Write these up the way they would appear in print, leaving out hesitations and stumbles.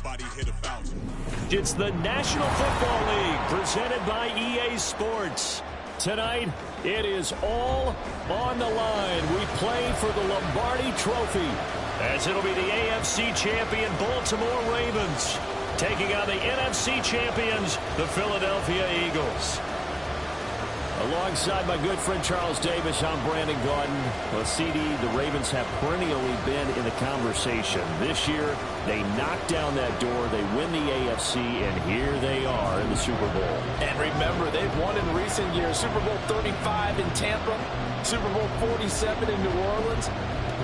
nobody hit 1,000. It's the National Football League presented by EA Sports. Tonight, it is all on the line. We play for the Lombardi Trophy, as it'll be the AFC champion Baltimore Ravens taking on the NFC champions, the Philadelphia Eagles. Alongside my good friend Charles Davis, I'm Brandon Gaudin. Well, CD, the Ravens have perennially been in the conversation. This year, they knock down that door, they win the AFC, and here they are in the Super Bowl. And remember, they've won in recent years. Super Bowl 35 in Tampa, Super Bowl 47 in New Orleans.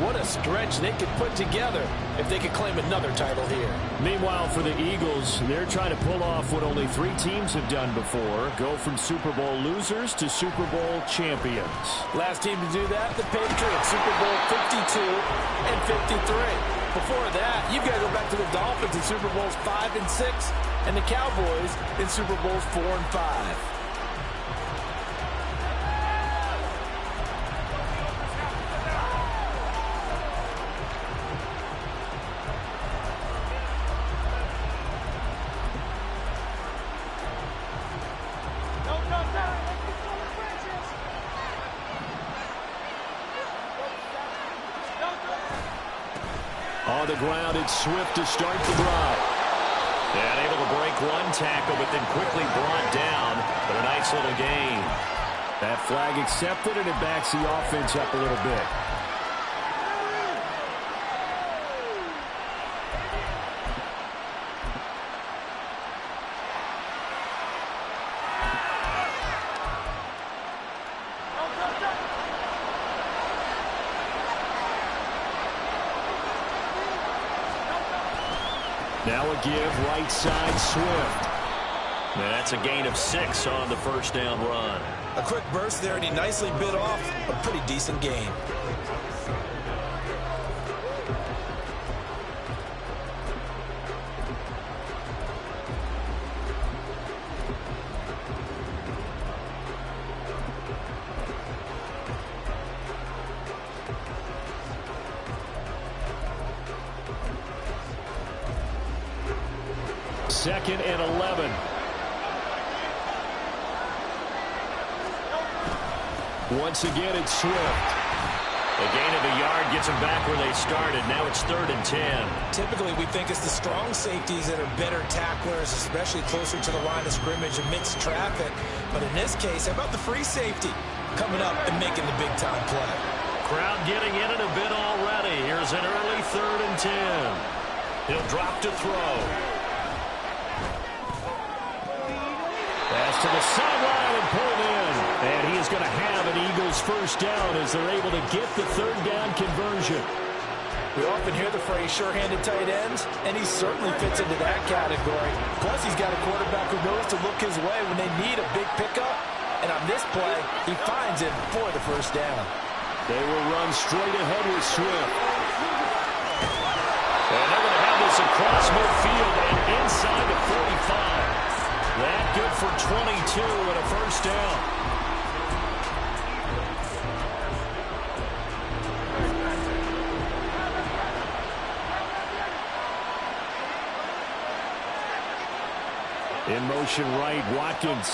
What a stretch they could put together if they could claim another title here. Meanwhile, for the Eagles, they're trying to pull off what only 3 teams have done before, go from Super Bowl losers to Super Bowl champions. Last team to do that, the Patriots, Super Bowl 52 and 53. Before that, you've got to go back to the Dolphins in Super Bowls 5 and 6, and the Cowboys in Super Bowls 4 and 5. On the ground, it's Swift to start the drive. And able to break one tackle, but then quickly brought down. But a nice little gain. That flag accepted, and it backs the offense up a little bit. Now a give, right side, Swift. That's a gain of 6 on the first down run. A quick burst there, and he nicely bit off a pretty decent gain. Second and 11. Once again, it's Swift. A gain of a yard gets them back where they started. Now it's 3rd and 10. Typically, we think it's the strong safeties that are better tacklers, especially closer to the line of scrimmage amidst traffic. But in this case, how about the free safety coming up and making the big-time play? Crowd getting in it a bit already. Here's an early 3rd and 10. He'll drop to throw. Pass to the sideline and pulled in. And he is going to have an Eagles first down as they're able to get the 3rd down conversion. We often hear the phrase sure-handed tight ends, and he certainly fits into that category. Plus, he's got a quarterback who knows to look his way when they need a big pickup. And on this play, he finds it for the first down. They will run straight ahead with Swift. And they're going to have this across midfield and inside the 45. That good for 22 and a first down. In motion right, Watkins.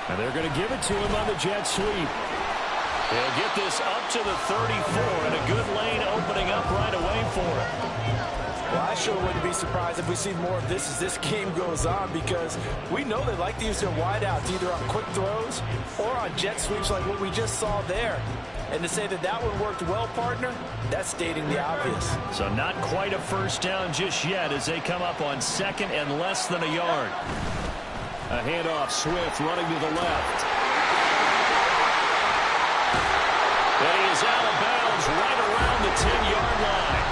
And they're going to give it to him on the jet sweep. They'll get this up to the 34, and a good lane opening up right away for him. Well, I sure wouldn't be surprised if we see more of this as this game goes on, because we know they like to use their wideouts either on quick throws or on jet sweeps like what we just saw there. And to say that that one worked well, partner, that's stating the obvious. So not quite a first down just yet as they come up on 2nd and less than a yard. A handoff, Swift running to the left. And he is out of bounds right around the 10-yard line.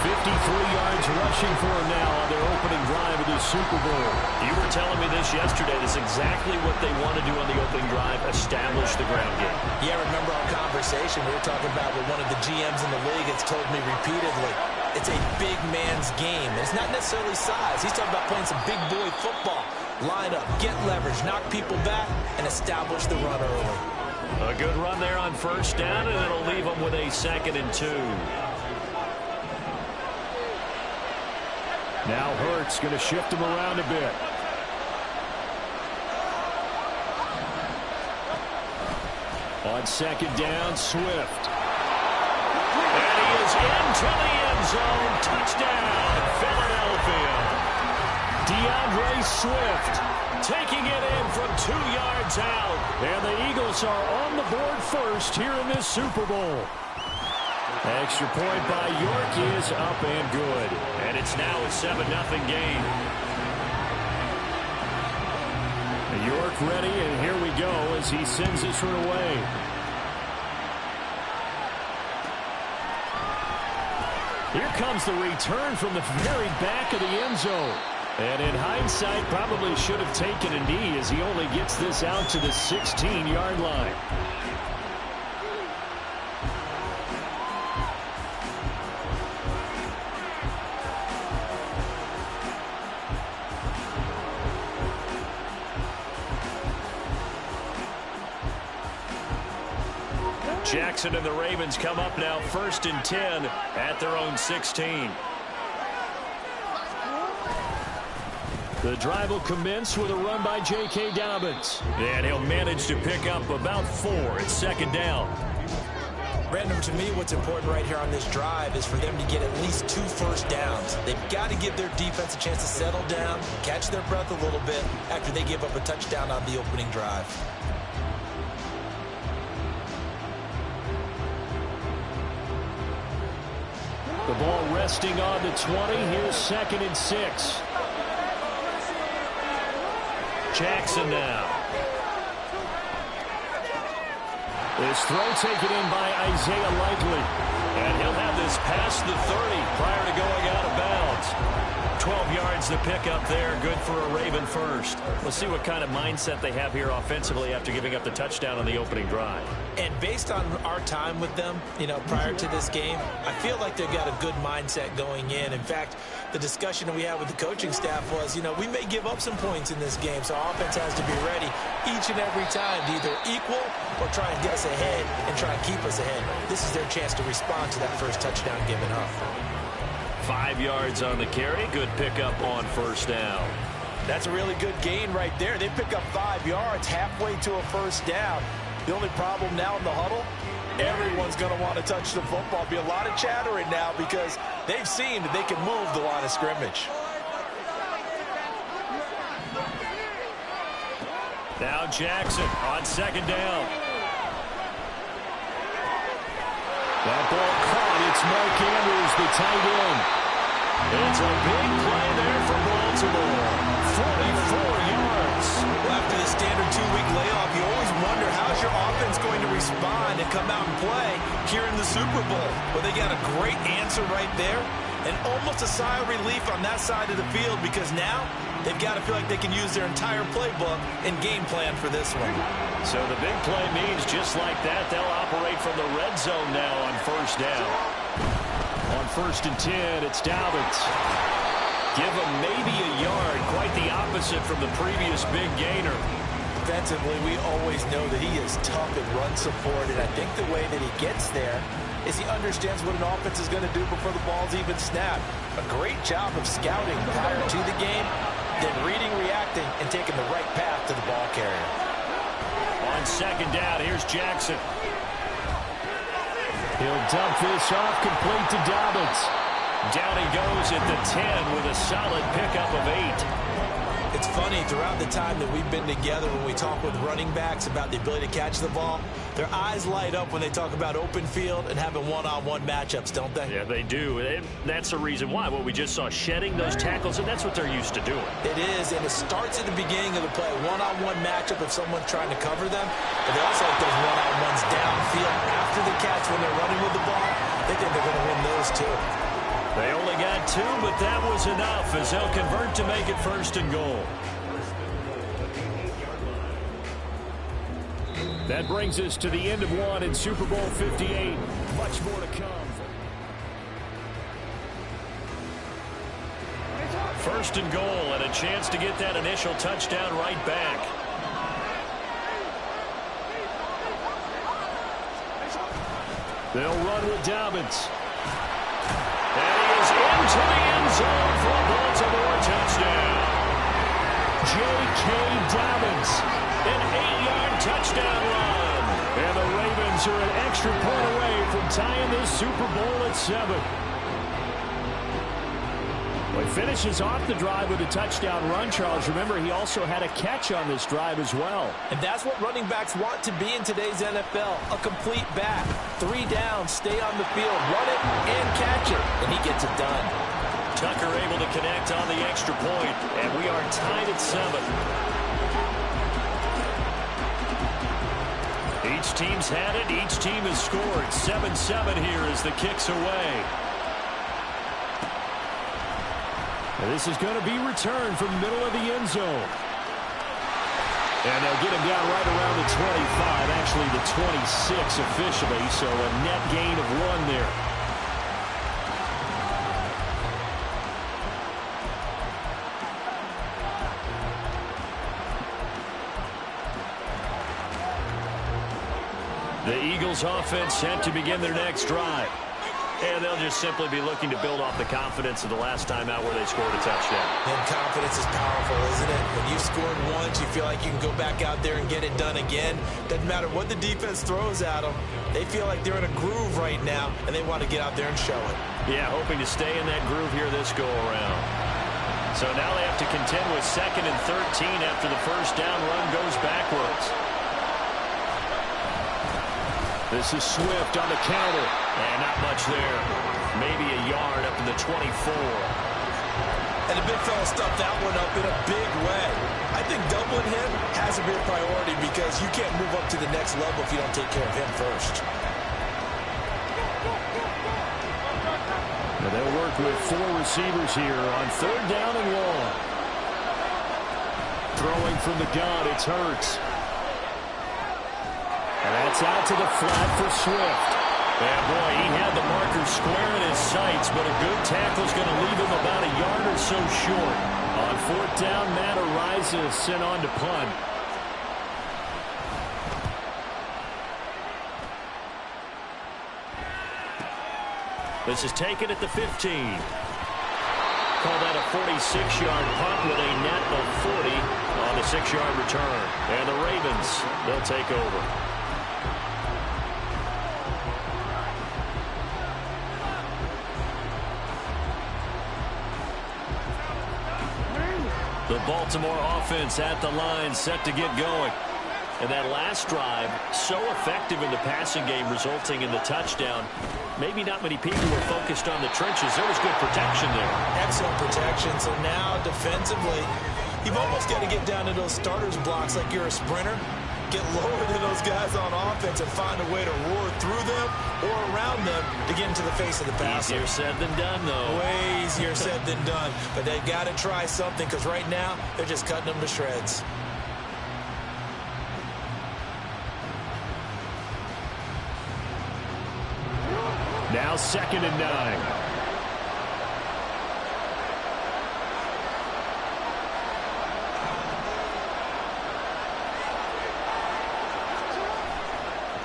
53 yards rushing for him now on their opening drive of the Super Bowl. You were telling me this yesterday. This is exactly what they want to do on the opening drive, establish the ground game. Yeah, remember our conversation we were talking about with one of the GMs in the league has told me repeatedly, it's a big man's game. It's not necessarily size. He's talking about playing some big boy football. Line up, get leverage, knock people back, and establish the run early. A good run there on first down, and it'll leave them with a 2nd and 2. Now Hurts going to shift him around a bit. On second down, Swift. And he is into the end zone. Touchdown, Philadelphia. DeAndre Swift taking it in from 2 yards out. And the Eagles are on the board first here in this Super Bowl. Extra point by York is up and good. And it's now a 7-0 game. York ready, and here we go as he sends this one away. Here comes the return from the very back of the end zone. And in hindsight, probably should have taken a knee as he only gets this out to the 16-yard line. Jackson and the Ravens come up now 1st and 10 at their own 16. The drive will commence with a run by J.K. Dobbins. And he'll manage to pick up about 4 at second down. Brandon, to me, what's important right here on this drive is for them to get at least 2 first downs. They've got to give their defense a chance to settle down, catch their breath a little bit after they give up a touchdown on the opening drive. The ball resting on the 20. Here's 2nd and 6. Jackson now. This throw taken in by Isaiah Likely. And he'll have this past the 30 prior to going out of bounds. 12 yards to pick up there. Good for a Raven first. Let's see what kind of mindset they have here offensively after giving up the touchdown on the opening drive. And based on our time with them, prior to this game, I feel like they've got a good mindset going in. In fact, the discussion that we had with the coaching staff was, we may give up some points in this game, so our offense has to be ready each and every time to either equal or try and get us ahead and try and keep us ahead. This is their chance to respond to that first touchdown given up. 5 yards on the carry. Good pickup on first down. That's a really good gain right there. They pick up 5 yards halfway to a first down. The only problem now in the huddle, everyone's going to want to touch the football. Be a lot of chattering now because they've seen that they can move the line of scrimmage. Now Jackson on second down. That ball caught. It's Mark Andrews, the tight end. It's a big play there for Baltimore. 44 yards. Well, after the standard 2-week layoff, you always wonder how's your offense going to respond and come out and play here in the Super Bowl. Well, they got a great answer right there and almost a sigh of relief on that side of the field because now they've got to feel like they can use their entire playbook and game plan for this one. So the big play means just like that, they'll operate from the red zone now on first down. On 1st and 10, it's Dobbins. Give him maybe a yard, quite the opposite from the previous big gainer. Defensively, we always know that he is tough in run support, and I think the way that he gets there is he understands what an offense is going to do before the ball's even snapped. A great job of scouting prior to the game, then reading, reacting, and taking the right path to the ball carrier. On second down, here's Jackson. He'll dump this off, complete to Dobbins. Down he goes at the 10 with a solid pickup of 8. It's funny, throughout the time that we've been together, when we talk with running backs about the ability to catch the ball, their eyes light up when they talk about open field and having one-on-one matchups, don't they? Yeah, they do. That's the reason why. Well, we just saw shedding those tackles, and that's what they're used to doing. It is, and it starts at the beginning of the play. One-on-one matchup if someone's trying to cover them, but they also like those one-on-ones downfield after the catch when they're running with the ball. They think they're going to win those too. They only got 2, but that was enough as they'll convert to make it 1st and goal. That brings us to the end of one in Super Bowl 58. Much more to come. 1st and goal and a chance to get that initial touchdown right back. They'll run with Dobbins. And he is in into the end zone for a Baltimore touchdown. J.K. Dobbins, an 8-yard touchdown run. And the Ravens are an extra point away from tying this Super Bowl at 7. Well, he finishes off the drive with a touchdown run, Charles. Remember, he also had a catch on this drive as well. And that's what running backs want to be in today's NFL, a complete back. 3 down, stay on the field, run it, and catch it. And he gets it done. Tucker able to connect on the extra point, and we are tied at 7. Each team's had it. Each team has scored. 7-7 here as the kick's away. And this is going to be returned from the middle of the end zone. And they'll get him down right around the 25, actually the 26 officially, so a net gain of 1 there. The Eagles offense set to begin their next drive. And they'll just simply be looking to build off the confidence of the last time out where they scored a touchdown. And confidence is powerful, isn't it? When you've scored once, you feel like you can go back out there and get it done again. Doesn't matter what the defense throws at them. They feel like they're in a groove right now, and they want to get out there and show it. Yeah, hoping to stay in that groove here this go-around. So now they have to contend with 2nd and 13 after the first down run goes backwards. This is Swift on the counter. And not much there. Maybe a yard up in the 24. And the big fella stuffed that one up in a big way. I think doubling him has to be a priority because you can't move up to the next level if you don't take care of him first. Now they'll work with 4 receivers here on 3rd down and long. Throwing from the gun, it's Hurts. And that's out to the flat for Swift. And boy, he had the marker square in his sights, but a good tackle's going to leave him about a yard or so short. On 4th down, Matt Ariza is sent on to punt. This is taken at the 15. Call that a 46-yard punt with a net of 40 on the 6-yard return. And the Ravens, they'll take over. The Baltimore offense at the line, set to get going. And that last drive, so effective in the passing game, resulting in the touchdown. Maybe not many people were focused on the trenches. There was good protection there. Excellent protection. So now, defensively, you've almost got to get down to those starters blocks like you're a sprinter. Get lower than those guys on offense and find a way to roar through them or around them to get into the face of the passer. Easier said than done, though. Way easier said than done. But they've got to try something because right now they're just cutting them to shreds. Now 2nd and 9.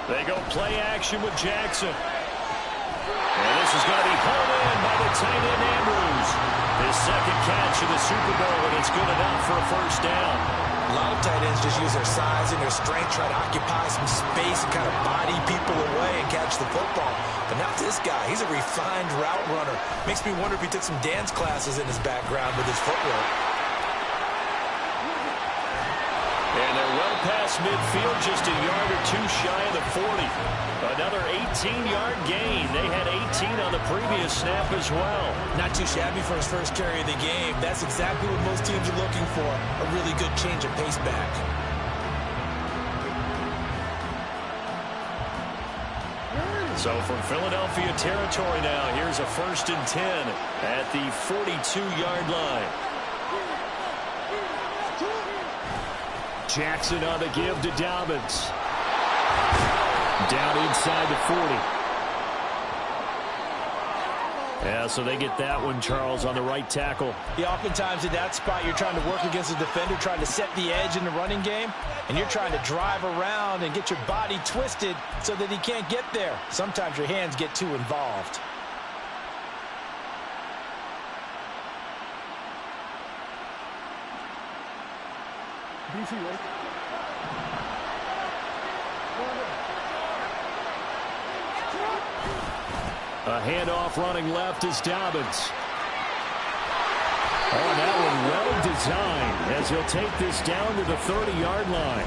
They go play action with Jackson. And this is going to be hauled in by the tight end Andrews. His 2nd catch of the Super Bowl, and it's good enough for a first down. A lot of tight ends just use their size and their strength, try to occupy some space and kind of body people away and catch the football. But not this guy. He's a refined route runner. Makes me wonder if he took some dance classes in his background with his footwork. And they're well past midfield, just a yard or 2 shy of the 40. Another 18-yard gain. They had 18 on the previous snap as well. Not too shabby for his first carry of the game. That's exactly what most teams are looking for. A really good change of pace back. So from Philadelphia territory now, here's a 1st and 10 at the 42-yard line. Jackson on the give to Dobbins. Down inside the 40. Yeah, so they get that one, Charles, on the right tackle. Yeah, oftentimes in that spot, you're trying to work against a defender, trying to set the edge in the running game, and you're trying to drive around and get your body twisted so that he can't get there. Sometimes your hands get too involved. A handoff running left is Dobbins. Oh, that one well designed as he'll take this down to the 30-yard line.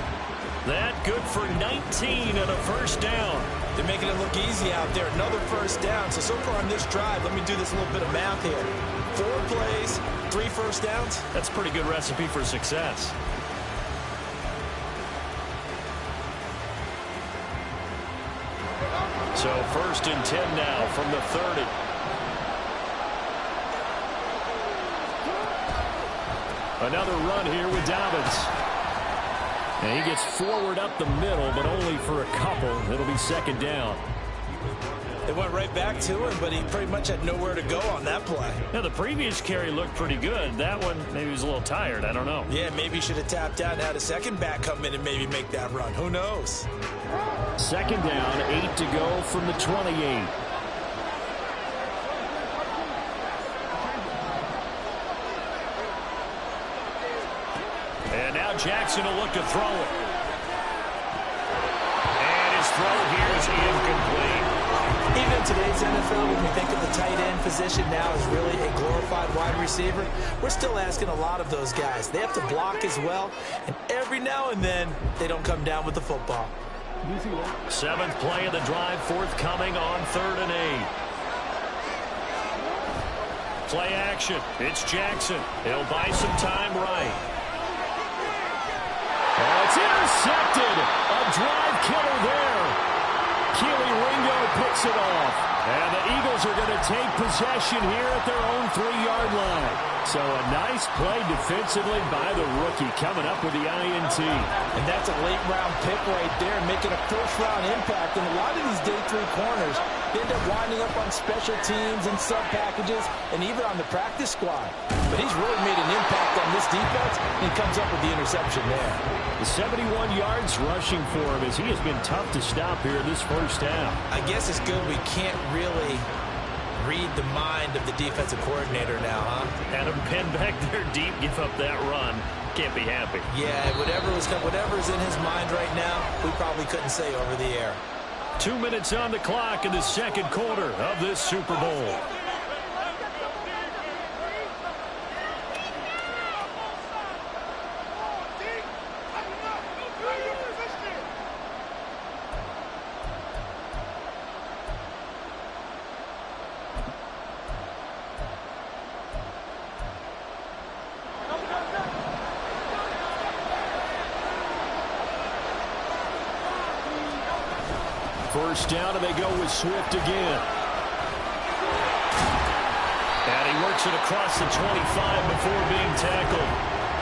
That good for 19 and a first down. They're making it look easy out there. Another first down. So far on this drive, let me do this little bit of math here. 4 plays, 3 first downs. That's a pretty good recipe for success. So 1st and 10 now from the 30. Another run here with Dobbins. And he gets forward up the middle, but only for a couple. It'll be 2nd down. They went right back to him, but he pretty much had nowhere to go on that play. Now, the previous carry looked pretty good. That one, maybe he was a little tired. I don't know. Yeah, maybe he should have tapped out and had a second back come in and maybe make that run. Who knows? 2nd down, 8 to go from the 28. And now Jackson will look to throw it. And his throw here is incomplete. Even in today's NFL, when we think of the tight end position now as really a glorified wide receiver, we're still asking a lot of those guys. They have to block as well, and every now and then, they don't come down with the football. 7th play of the drive forthcoming on 3rd and 8. Play action. It's Jackson. He'll buy some time right. Oh, it's intercepted. A drive killer there. Keely Ringo picks it off. And the Eagles are going to take possession here at their own 3-yard line. So a nice play defensively by the rookie coming up with the INT. And that's a late-round pick right there, making a first-round impact. And a lot of these day 3 corners, they end up winding up on special teams and sub-packages and even on the practice squad. But he's really made an impact on this defense, and he comes up with the interception there. The 71 yards rushing for him as he has been tough to stop here this first half. I guess it's good we can't really read the mind of the defensive coordinator now, huh? Had him pinned back there deep, give up that run. Can't be happy. Yeah, whatever's in his mind right now, we probably couldn't say over the air. 2 minutes on the clock in the 2nd quarter of this Super Bowl. First down, and they go with Swift again. And he works it across the 25 before being tackled.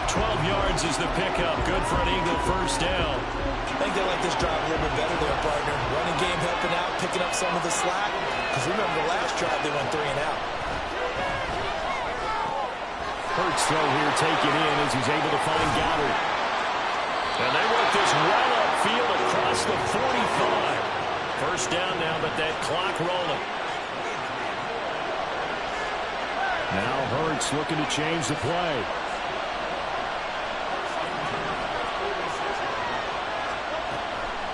12 yards is the pickup. Good for an Eagle first down. I think they like this drive a little bit better there, partner. Running game helping out, picking up some of the slack. Because remember the last drive, they went 3 and out. Hurts throw here taken in as he's able to find Goddard. And they work this well upfield across the 45. First down now, but that clock rolling. Now Hurts looking to change the play.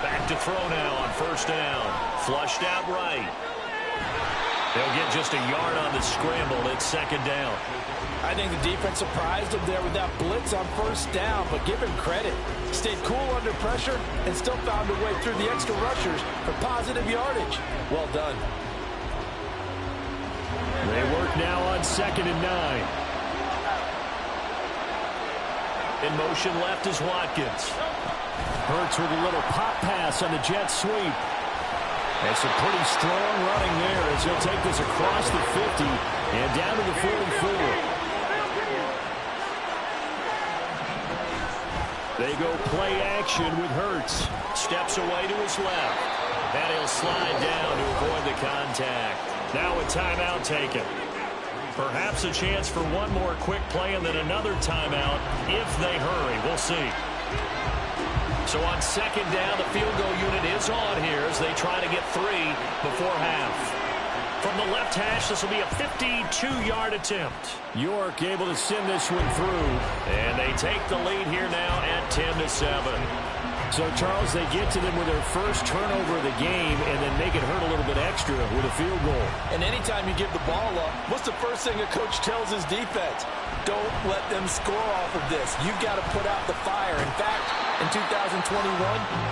Back to throw now on first down. Flushed out right. They'll get just a yard on the scramble. It's 2nd down. I think the defense surprised him there with that blitz on first down, but give him credit. Stayed cool under pressure and still found a way through the extra rushers for positive yardage. Well done. They work now on 2nd and 9. In motion left is Watkins. Hurts with a little pop pass on the jet sweep. And some pretty strong running there as he'll take this across the 50 and down to the 44. They go play action with Hurts. Steps away to his left. And he'll slide down to avoid the contact. Now a timeout taken. Perhaps a chance for one more quick play and then another timeout if they hurry. We'll see. So on 2nd down, the field goal unit is on here as they try to get 3 before half. From the left hash, this will be a 52-yard attempt. York able to send this one through. And they take the lead here now at 10-7. So, Charles, they get to them with their first turnover of the game and then make it hurt a little bit extra with a field goal. And anytime you give the ball up, what's the first thing a coach tells his defense? Don't let them score off of this. You've got to put out the fire. In fact, in 2021,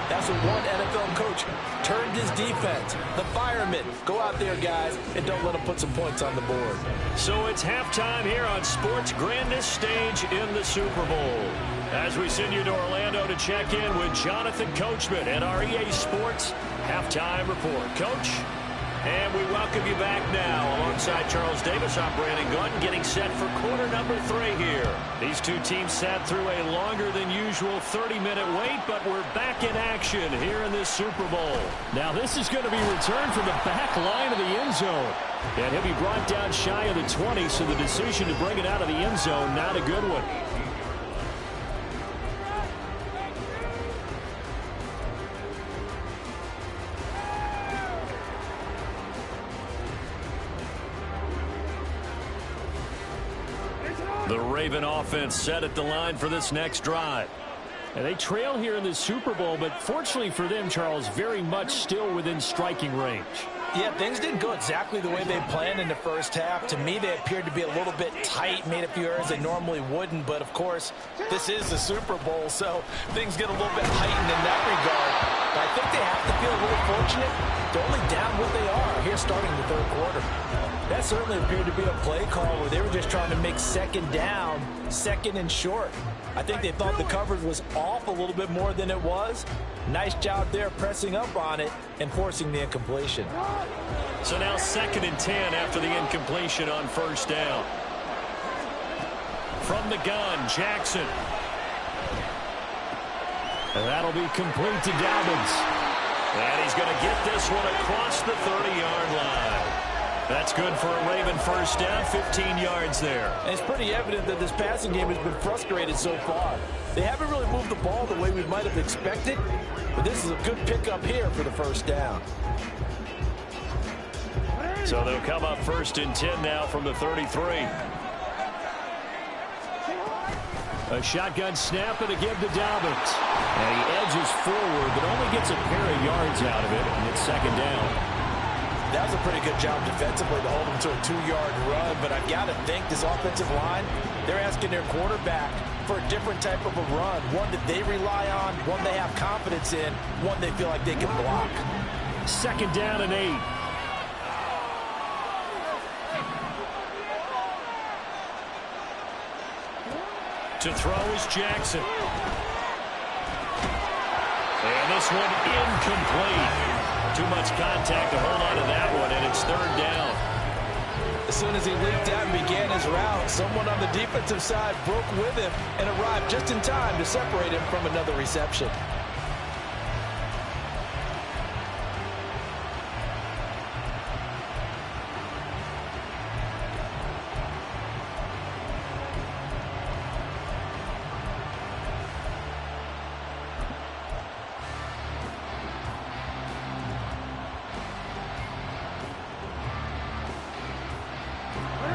that's what one NFL coach turned his defense. The firemen. Go out there, guys, and don't let them put some points on the board. So it's halftime here on sports' grandest stage in the Super Bowl. As we send you to Orlando to check in with Jonathan Coachman and our EA Sports Halftime Report. Coach, and we welcome you back now. Alongside Charles Davis, I'm Brandon Gunn, getting set for quarter number 3 here. These two teams sat through a longer than usual 30-minute wait, but we're back in action here in this Super Bowl. Now this is going to be returned from the back line of the end zone. And he'll be brought down shy of the 20, so the decision to bring it out of the end zone, not a good one. The Raven offense set at the line for this next drive. And they trail here in the Super Bowl, but fortunately for them, Charles, very much still within striking range. Yeah, things didn't go exactly the way they planned in the first half. To me, they appeared to be a little bit tight, made a few errors they normally wouldn't. But, of course, this is the Super Bowl, so things get a little bit heightened in that regard. But I think they have to feel a little fortunate. They're only down what they are here starting the third quarter. That certainly appeared to be a play call where they were just trying to make second down, second and short. I think they thought the coverage was off a little bit more than it was. Nice job there pressing up on it and forcing the incompletion. So now 2nd and 10 after the incompletion on first down. From the gun, Jackson. And that'll be complete to Dobbins. And he's going to get this one across the 30-yard line. That's good for a Raven first down, 15 yards there. And it's pretty evident that this passing game has been frustrated so far. They haven't really moved the ball the way we might have expected, but this is a good pickup here for the first down. So they'll come up 1st and 10 now from the 33. A shotgun snap and a give to Dobbins. And he edges forward, but only gets a pair of yards out of it, and it's 2nd down. That was a pretty good job defensively to hold him to a 2-yard run, but I've got to think this offensive line, they're asking their quarterback for a different type of a run, one that they rely on, one they have confidence in, one they feel like they can block. 2nd down and 8. To throw is Jackson. And this one incomplete. Too much contact to hold on to that one, and it's 3rd down. As soon as he leaped out and began his route, someone on the defensive side broke with him and arrived just in time to separate him from another reception.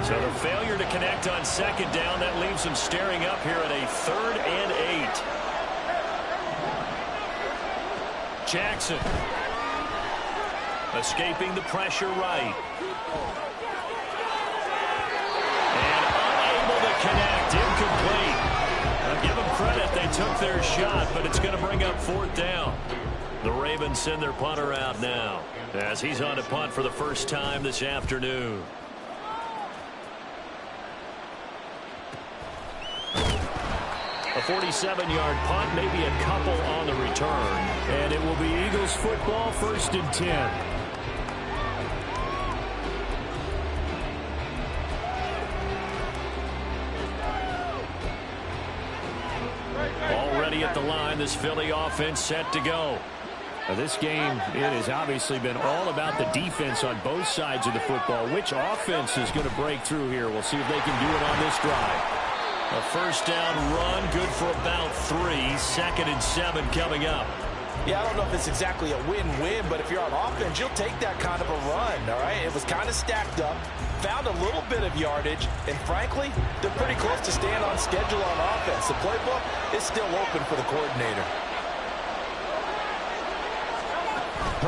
So the failure to connect on 2nd down, that leaves them staring up here at a 3rd and 8. Jackson escaping the pressure right. And unable to connect, incomplete. I'll give them credit, they took their shot, but it's going to bring up 4th down. The Ravens send their punter out now as he's on to punt for the first time this afternoon. A 47-yard punt, maybe a couple on the return. And it will be Eagles football, 1st and 10. Already at the line, this Philly offense set to go. Now this game, it has obviously been all about the defense on both sides of the football. Which offense is going to break through here? We'll see if they can do it on this drive. A first down run, good for about 3. 2nd and 7 coming up. Yeah, I don't know if it's exactly a win-win, but if you're on offense, you'll take that kind of a run, all right? It was kind of stacked up, found a little bit of yardage, and frankly, they're pretty close to staying on schedule on offense. The playbook is still open for the coordinator.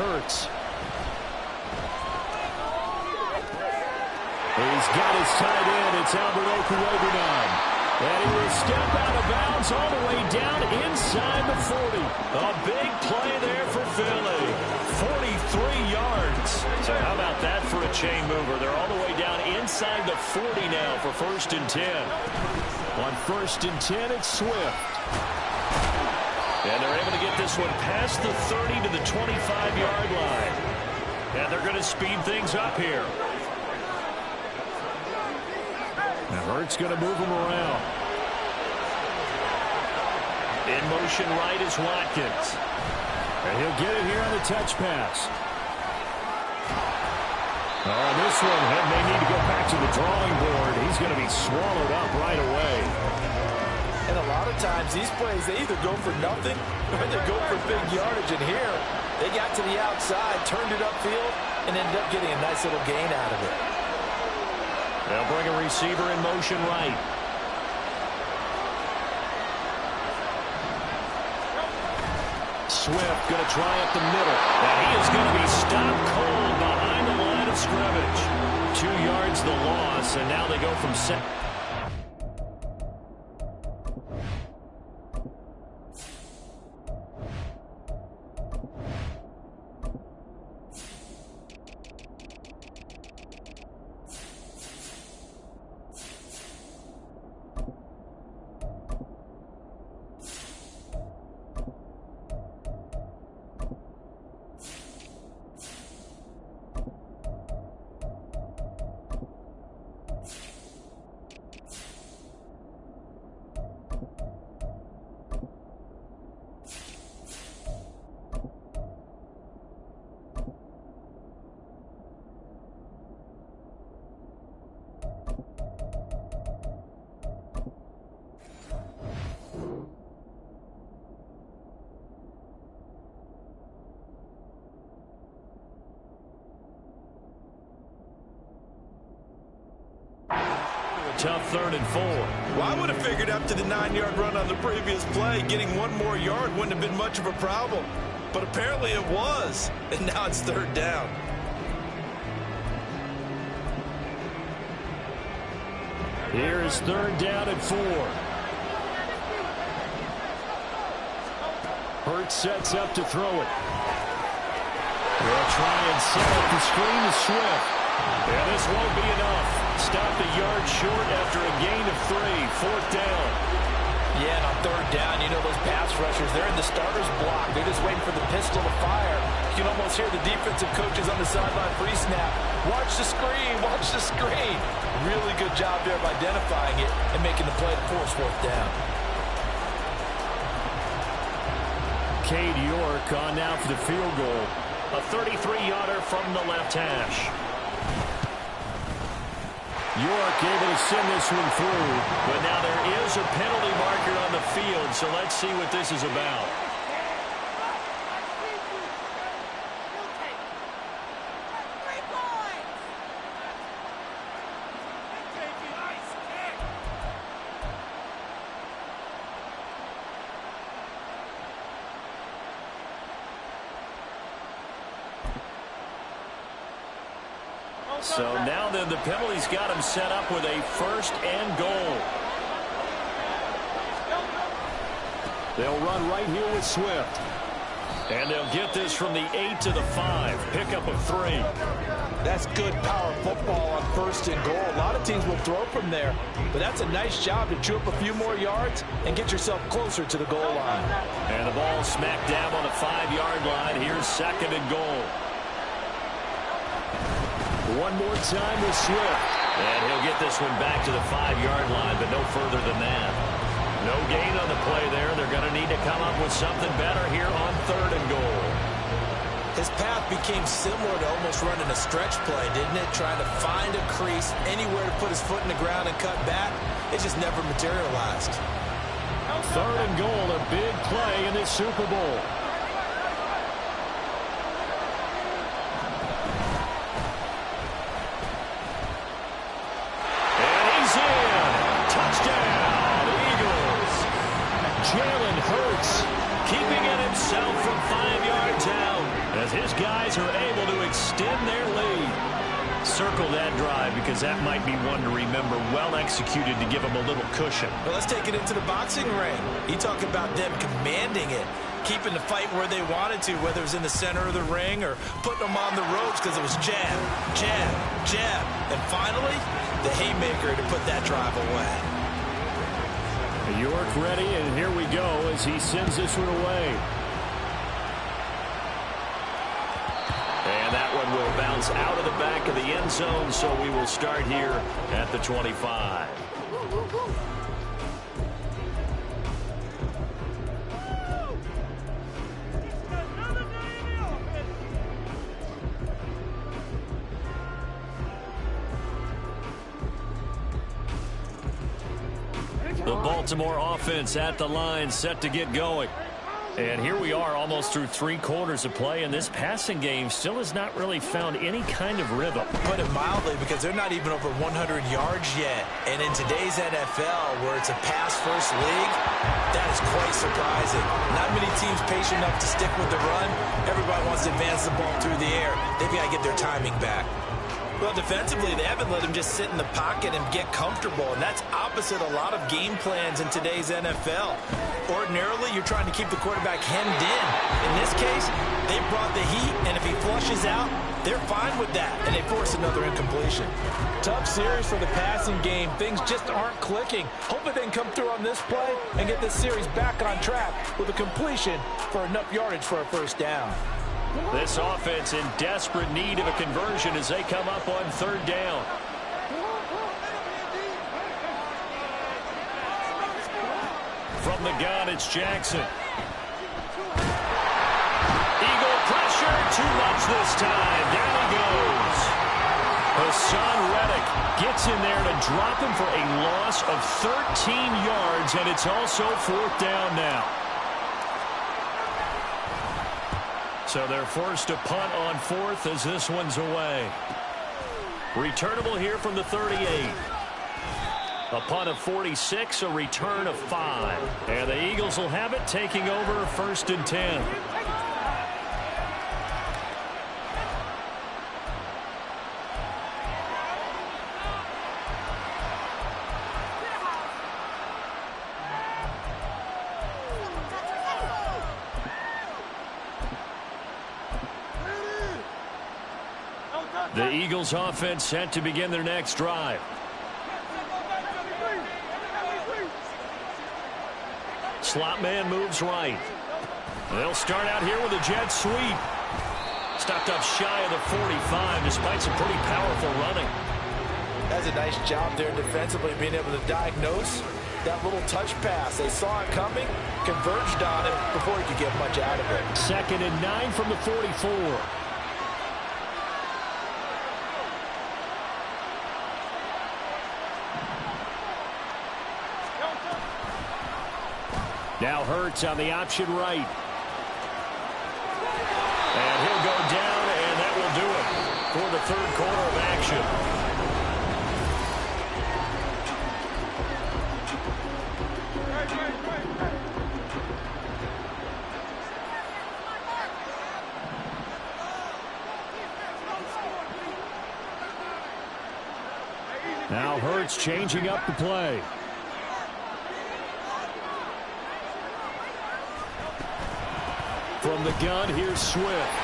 Hurts. He's got his tight end. It's Albert Okuwebunan. And he will step out of bounds all the way down inside the 40. A big play there for Philly. 43 yards. So how about that for a chain mover? They're all the way down inside the 40 now for 1st and 10. On 1st and 10, it's Swift. And they're able to get this one past the 30 to the 25-yard line. And they're going to speed things up here. Now Hurts going to move him around. In motion right is Watkins. And he'll get it here on the touch pass. Oh, this one may need to go back to the drawing board. He's going to be swallowed up right away. And a lot of times these plays, they either go for nothing or they go for big yardage. And here, they got to the outside, turned it upfield, and ended up getting a nice little gain out of it. They'll bring a receiver in motion right. Swift going to try up the middle. And he is going to be stopped cold behind the line of scrimmage. 2 yards the loss, and now they go from set. Tough 3rd and 4. Well, I would have figured after the 9-yard run on the previous play, getting 1 more yard wouldn't have been much of a problem. But apparently it was. And now it's 3rd down. Here is 3rd down and 4. Hurts sets up to throw it. They'll try and set up the screen to Swift. And this won't be enough. Stopped a yard short after a gain of 3. 4th down. Yeah, and on 3rd down, you know those pass rushers, they're in the starter's block. They're just waiting for the pistol to fire. You can almost hear the defensive coaches on the sideline pre-snap. Watch the screen, watch the screen. Really good job there of identifying it and making the play to force 4th down. Cade York on now for the field goal. A 33-yarder from the left hash. York able to send this one through, but now there is a penalty marker on the field, so let's see what this is about. So now then the penalty's got him set up with a 1st and goal. They'll run right here with Swift. And they'll get this from the 8 to the 5. Pickup of 3. That's good power football on 1st and goal. A lot of teams will throw from there, but that's a nice job to chew up a few more yards and get yourself closer to the goal line. And the ball smack dab on the 5-yard line. Here's 2nd and goal. One more time with Swift. And he'll get this one back to the 5-yard line, but no further than that. No gain on the play there. They're going to need to come up with something better here on 3rd and goal. His path became similar to almost running a stretch play, didn't it? Trying to find a crease, anywhere to put his foot in the ground and cut back. It just never materialized. 3rd and goal, a big play in this Super Bowl. Jalen Hurts keeping it himself from 5 yards out as his guys are able to extend their lead. Circle that drive because that might be one to remember. Well executed to give them a little cushion. Well, let's take it into the boxing ring. You talk about them commanding it, keeping the fight where they wanted to, whether it was in the center of the ring or putting them on the ropes because it was jab, jab, jab. And finally, the haymaker to put that drive away. York ready, and here we go as he sends this one away. And that one will bounce out of the back of the end zone, so we will start here at the 25. The Baltimore offense at the line, set to get going. And here we are almost through 3 quarters of play, and this passing game still has not really found any kind of rhythm. Put it mildly, because they're not even over 100 yards yet. And in today's NFL, where it's a pass-first league, that is quite surprising. Not many teams patient enough to stick with the run. Everybody wants to advance the ball through the air. They've got to get their timing back. Well, defensively, they haven't let him just sit in the pocket and get comfortable, and that's opposite a lot of game plans in today's NFL. Ordinarily, you're trying to keep the quarterback hemmed in. In this case, they brought the heat, and if he flushes out, they're fine with that, and they force another incompletion. Tough series for the passing game. Things just aren't clicking. Hoping they can come through on this play and get this series back on track with a completion for enough yardage for a first down. This offense in desperate need of a conversion as they come up on 3rd down. From the gun, it's Jackson. Eagle pressure, too much this time. Down he goes. Hassan Reddick gets in there to drop him for a loss of 13 yards, and it's also 4th down now. So they're forced to punt on 4th as this one's away. Returnable here from the 38. A punt of 46, a return of 5. And the Eagles will have it, taking over 1st and 10. The Eagles offense set to begin their next drive. Slot man moves right. They'll start out here with a jet sweep. Stopped up shy of the 45 despite some pretty powerful running. That's a nice job there defensively, being able to diagnose that little touch pass. They saw it coming, converged on it before he could get much out of it. 2nd and 9 from the 44. Now Hurts on the option right. And he'll go down, and that will do it for the 3rd quarter of action. Now Hurts changing up the play. From the gun, here's Swift.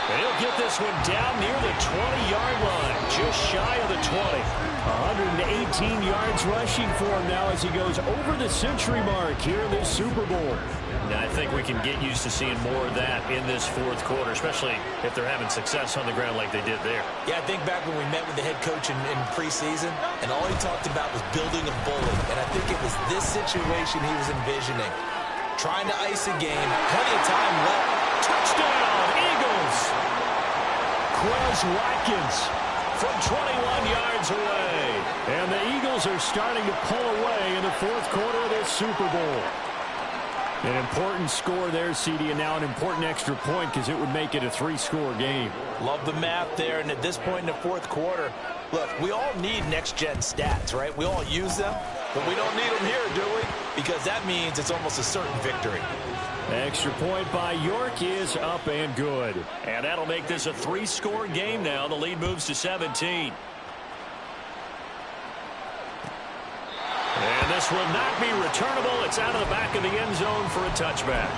He'll get this one down near the 20-yard line, just shy of the 20. 118 yards rushing for him now as he goes over the century mark here in this Super Bowl. Now, I think we can get used to seeing more of that in this 4th quarter, especially if they're having success on the ground like they did there. Yeah, I think back when we met with the head coach in preseason, and all he talked about was building a bully. And I think it was this situation he was envisioning. Trying to ice a game. Plenty of time left. Touchdown, Eagles. Quez Watkins from 21 yards away. And the Eagles are starting to pull away in the 4th quarter of this Super Bowl. An important score there, CD, and now an important extra point because it would make it a 3-score game. Love the math there, and at this point in the 4th quarter, look, we all need next-gen stats, right? We all use them. But we don't need them here, do we? Because that means it's almost a certain victory. Extra point by York is up and good. And that'll make this a 3-score game now. The lead moves to 17. And this will not be returnable. It's out of the back of the end zone for a touchback.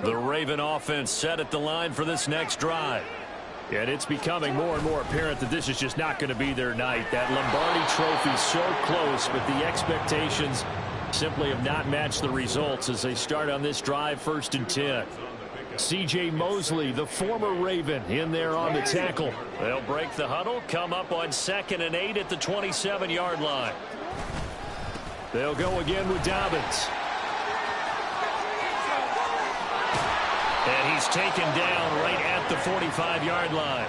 The Raven offense set at the line for this next drive. And it's becoming more and more apparent that this is just not going to be their night. That Lombardi Trophy so close, but the expectations simply have not matched the results as they start on this drive, 1st and 10. C.J. Mosley, the former Raven, in there on the tackle. They'll break the huddle, come up on 2nd and 8 at the 27-yard line. They'll go again with Dobbins. And he's taken down right at the 45-yard line.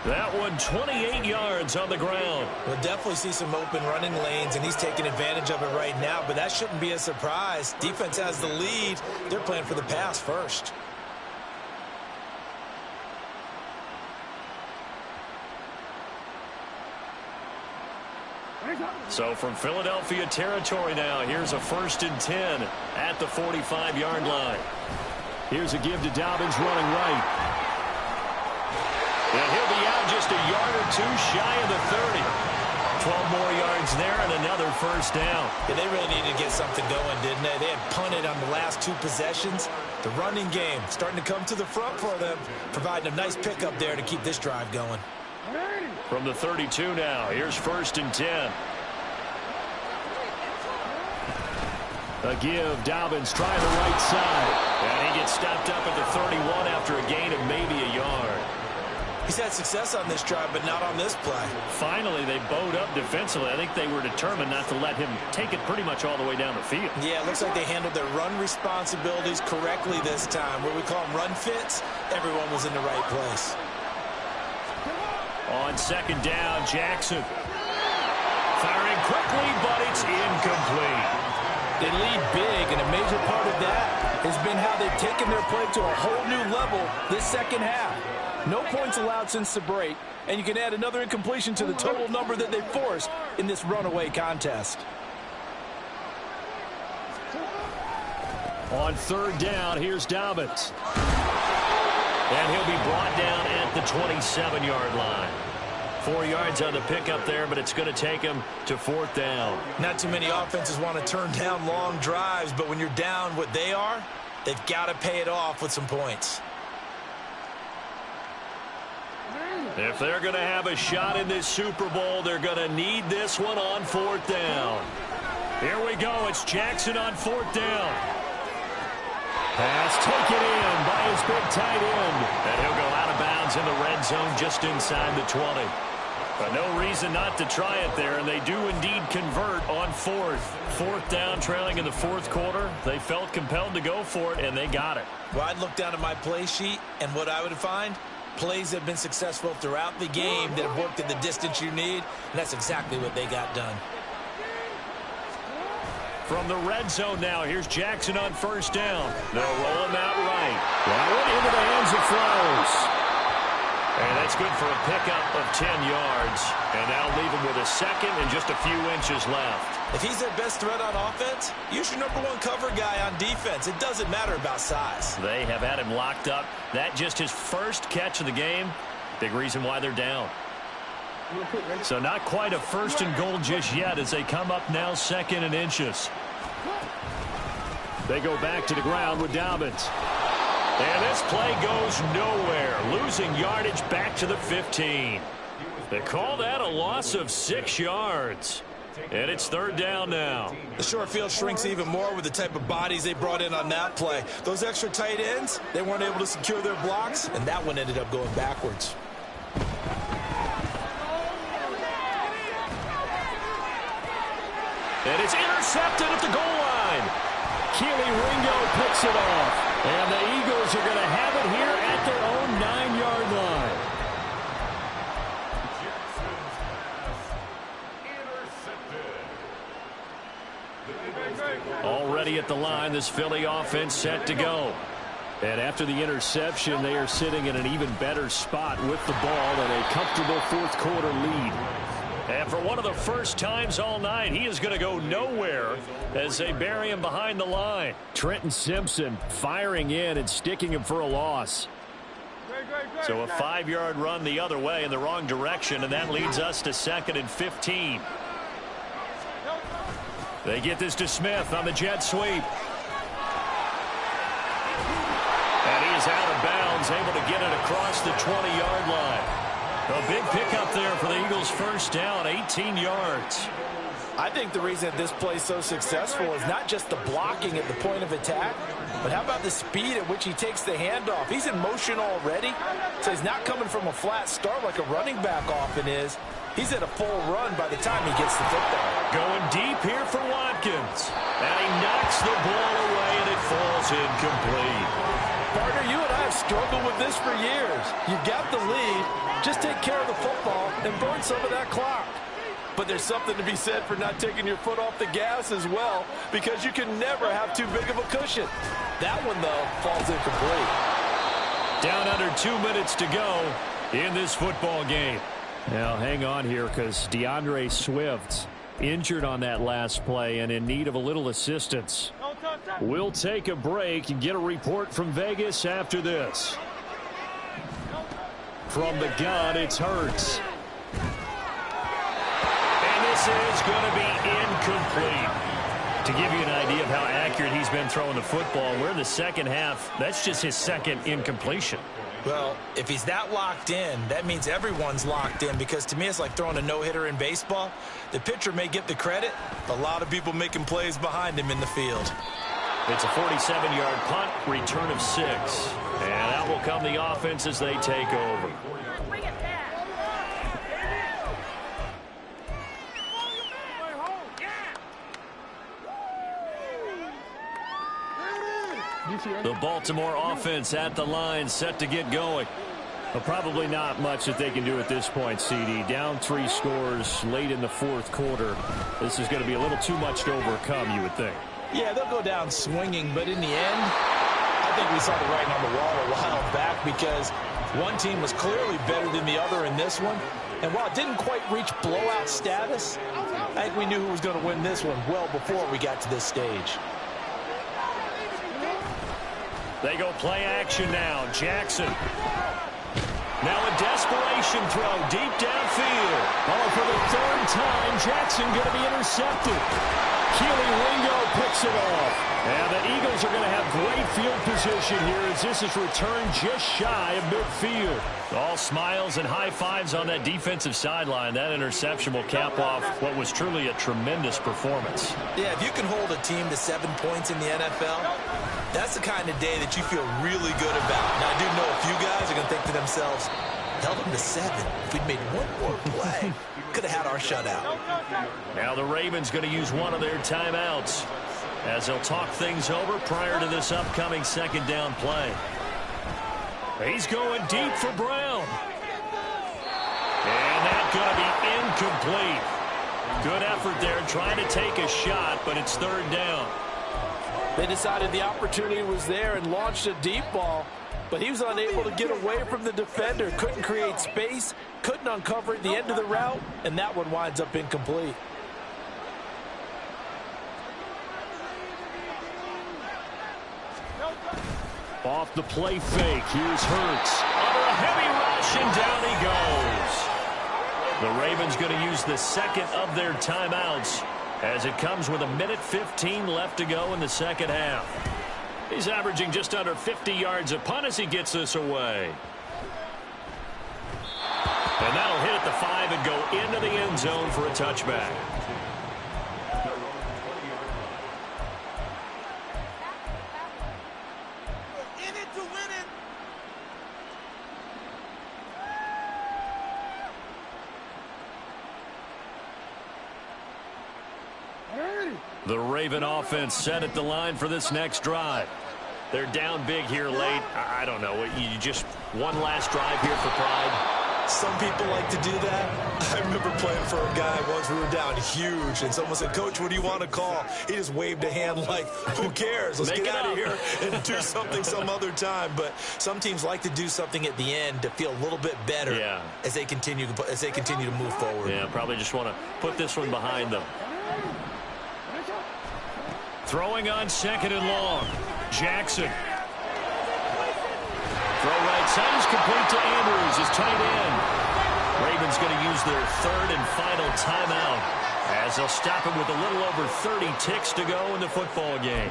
That one 28 yards on the ground. We'll definitely see some open running lanes, and he's taking advantage of it right now, but that shouldn't be a surprise. Defense has the lead. They're playing for the pass first. So from Philadelphia territory now, here's a 1st and 10 at the 45-yard line. Here's a give to Dobbins running right. And he'll be out just a yard or two shy of the 30. 12 more yards there and another 1st down. Yeah, they really needed to get something going, didn't they? They had punted on the last 2 possessions. The running game starting to come to the front for them, providing a nice pickup there to keep this drive going. From the 32 now, here's 1st and 10. A give, Dobbins trying the right side. And he gets stopped up at the 31 after a gain of maybe a yard. He's had success on this drive, but not on this play. Finally, they bowed up defensively. I think they were determined not to let him take it pretty much all the way down the field. Yeah, it looks like they handled their run responsibilities correctly this time. What we call them run fits, everyone was in the right place. On 2nd down, Jackson. Firing quickly, but it's incomplete. They lead big, and a major part of that has been how they've taken their play to a whole new level this 2nd half. No points allowed since the break, and you can add another incompletion to the total number that they forced in this runaway contest. On 3rd down, here's Dobbins. And he'll be brought down at the 27-yard line. 4 yards on the pickup there, but it's going to take him to 4th down. Not too many offenses want to turn down long drives, but when you're down what they are, they've got to pay it off with some points. If they're going to have a shot in this Super Bowl, they're going to need this one on 4th down. Here we go. It's Jackson on 4th down. Pass taken in by his big tight end. And he'll go out of bounds in the red zone just inside the 20. But no reason not to try it there, and they do indeed convert on 4th. 4th down, trailing in the 4th quarter. They felt compelled to go for it, and they got it. Well, I'd look down at my play sheet, and what I would find, plays have been successful throughout the game that have worked in the distance you need, and that's exactly what they got done. From the red zone now, here's Jackson on 1st down. They'll roll him out right. That one into the hands of Flowers. And that's good for a pickup of 10 yards. And that'll leave him with a 2nd and just a few inches left. If he's their best threat on offense, use your #1 cover guy on defense. It doesn't matter about size. They have had him locked up. That just his first catch of the game. Big reason why they're down. So not quite a 1st and goal just yet as they come up now 2nd and inches. They go back to the ground with Dobbins. And this play goes nowhere. Losing yardage back to the 15. They call that a loss of 6 yards. And it's 3rd down now. The short field shrinks even more with the type of bodies they brought in on that play. Those extra tight ends, they weren't able to secure their blocks, and that one ended up going backwards. And it's intercepted at the goal line. Keely Ringo picks it off. And the Eagles are going to have it here at their own 9-yard line. Already at the line, this Philly offense set to go. And after the interception, they are sitting in an even better spot with the ball and a comfortable fourth quarter lead. And for one of the first times all night, he is going to go nowhere as they bury him behind the line. Trenton Simpson firing in and sticking him for a loss. So a 5-yard run the other way in the wrong direction, and that leads us to 2nd and 15. They get this to Smith on the jet sweep. And he is out of bounds, able to get it across the 20-yard line. A big pickup there for the Eagles' first down, 18 yards. I think the reason this play is so successful is not just the blocking at the point of attack, but how about the speed at which he takes the handoff? He's in motion already, so he's not coming from a flat start like a running back often is. He's at a full run by the time he gets the football. Going deep here for Watkins. And he knocks the ball away, and it falls incomplete. Partner, you and I have struggled with this for years. You've got the lead. Just take care of the football and burn some of that clock. But there's something to be said for not taking your foot off the gas as well, because you can never have too big of a cushion. That one, though, falls incomplete. Down under 2 minutes to go in this football game. Now, hang on here, because DeAndre Swift injured on that last play and in need of a little assistance. We'll take a break and get a report from Vegas after this. From the gun, it's Hurts. And this is going to be incomplete. To give you an idea of how accurate he's been throwing the football, we're in the second half. That's just his second incompletion. Well, if he's that locked in, that means everyone's locked in, because to me it's like throwing a no-hitter in baseball. The pitcher may get the credit, but a lot of people making plays behind him in the field. It's a 47-yard punt, return of 6. And out will come the offense as they take over. The Baltimore offense at the line, set to get going. But probably not much that they can do at this point, CD. Down 3 scores late in the fourth quarter. This is going to be a little too much to overcome, you would think. Yeah, they'll go down swinging, but in the end, I think we saw the writing on the wall a while back, because one team was clearly better than the other in this one. And while it didn't quite reach blowout status, I think we knew who was going to win this one well before we got to this stage. They go play action now. Jackson. Now a desperation throw deep downfield. Oh, for the 3rd time, Jackson going to be intercepted. Keely Ringo picks it off. And the Eagles are going to have great field position here as this is returned just shy of midfield. All smiles and high fives on that defensive sideline. That interception will cap off what was truly a tremendous performance. Yeah, if you can hold a team to 7 points in the NFL, that's the kind of day that you feel really good about. Now, I do know a few guys are going to think to themselves, held them to 7. If we'd made one more play, could have had our shutout. Now the Ravens going to use one of their timeouts as they'll talk things over prior to this upcoming 2nd down play. He's going deep for Brown. And that's going to be incomplete. Good effort there trying to take a shot, but it's 3rd down. They decided the opportunity was there and launched a deep ball, but he was unable to get away from the defender, couldn't create space, couldn't uncover at the end of the route, and that one winds up incomplete. Off the play fake, here's Hurts. Under a heavy rush, and down he goes. The Ravens going to use the 2nd of their timeouts as it comes with 1:15 left to go in the second half. He's averaging just under 50 yards a punt as he gets this away. And that'll hit at the 5 and go into the end zone for a touchback. The Raven offense set at the line for this next drive. They're down big here late. I don't know. You just one last drive here for pride? Some people like to do that. I remember playing for a guy once. We were down huge, and someone said, "Coach, what do you want to call?" He just waved a hand like, who cares? Let's get out of here and do something some other time. But some teams like to do something at the end to feel a little bit better as they continue to move forward. Yeah, probably just want to put this one behind them. Throwing on 2nd and long. Jackson. Throw right side is complete to Andrews, his tight end. Ravens going to use their 3rd and final timeout as they'll stop it with a little over 30 ticks to go in the football game.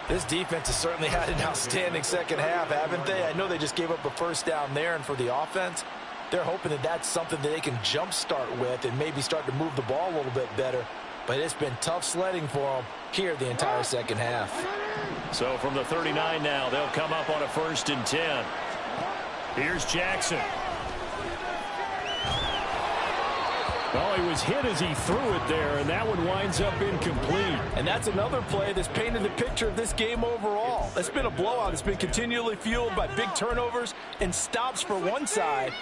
This defense has certainly had an outstanding second half, haven't they? I know they just gave up a first down there, and for the offense, they're hoping that that's something that they can jumpstart with and maybe start to move the ball a little bit better. But it's been tough sledding for them here the entire second half. So from the 39 now, they'll come up on a 1st and 10. Here's Jackson. Oh, he was hit as he threw it there, and that one winds up incomplete. And that's another play that's painted the picture of this game overall. It's been a blowout. It's been continually fueled by big turnovers and stops for one side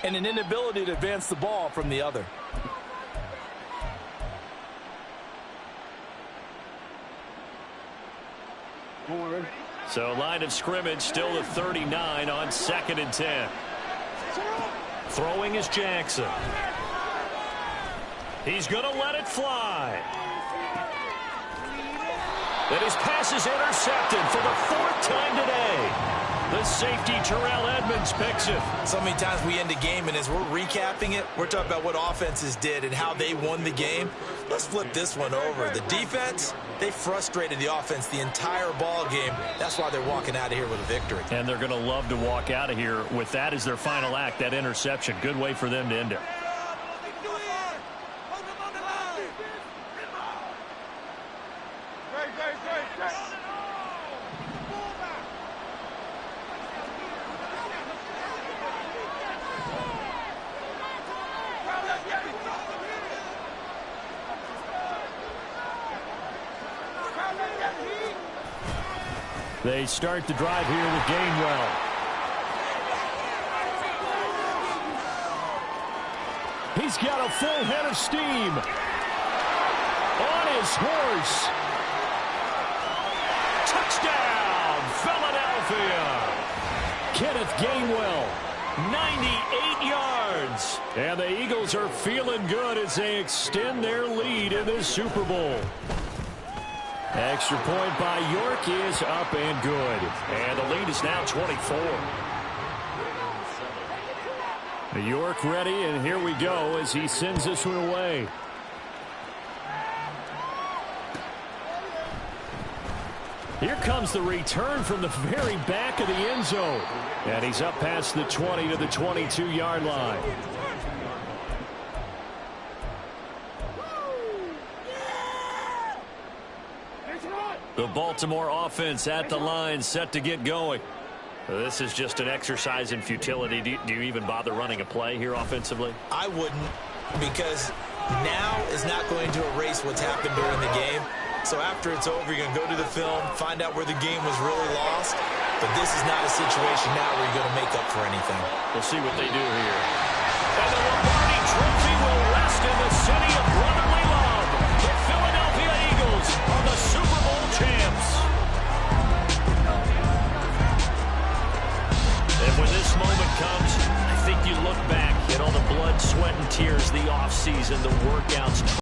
and an inability to advance the ball from the other. So line of scrimmage still at 39 on 2nd and 10. Throwing is Jackson. He's going to let it fly. And his pass is intercepted for the 4th time today. The safety, Terrell Edmonds, picks it. So many times we end a game, and as we're recapping it, we're talking about what offenses did and how they won the game. Let's flip this one over. The defense, they frustrated the offense the entire ball game. That's why they're walking out of here with a victory. And they're going to love to walk out of here with that as their final act, that interception. Good way for them to end it. They start the drive here with Gainwell. He's got a full head of steam. On his horse. Touchdown, Philadelphia. Kenneth Gainwell, 98 yards. And the Eagles are feeling good as they extend their lead in this Super Bowl. Extra point by York is up and good. And the lead is now 24. York ready, and here we go as he sends this one away. Here comes the return from the very back of the end zone. And he's up past the 20 to the 22-yard line. The Baltimore offense at the line, set to get going. This is just an exercise in futility. Do you even bother running a play here offensively? I wouldn't, because now is not going to erase what's happened during the game. So after it's over, you're going to go to the film, find out where the game was really lost. But this is not a situation now where you're going to make up for anything. We'll see what they do here. And the Lombardi Trophy will rest in the city of brotherly love. The Philadelphia Eagles are the Super Bowl champs. And when this moment comes, I think you look back at all the blood, sweat, and tears, the offseason, the workout.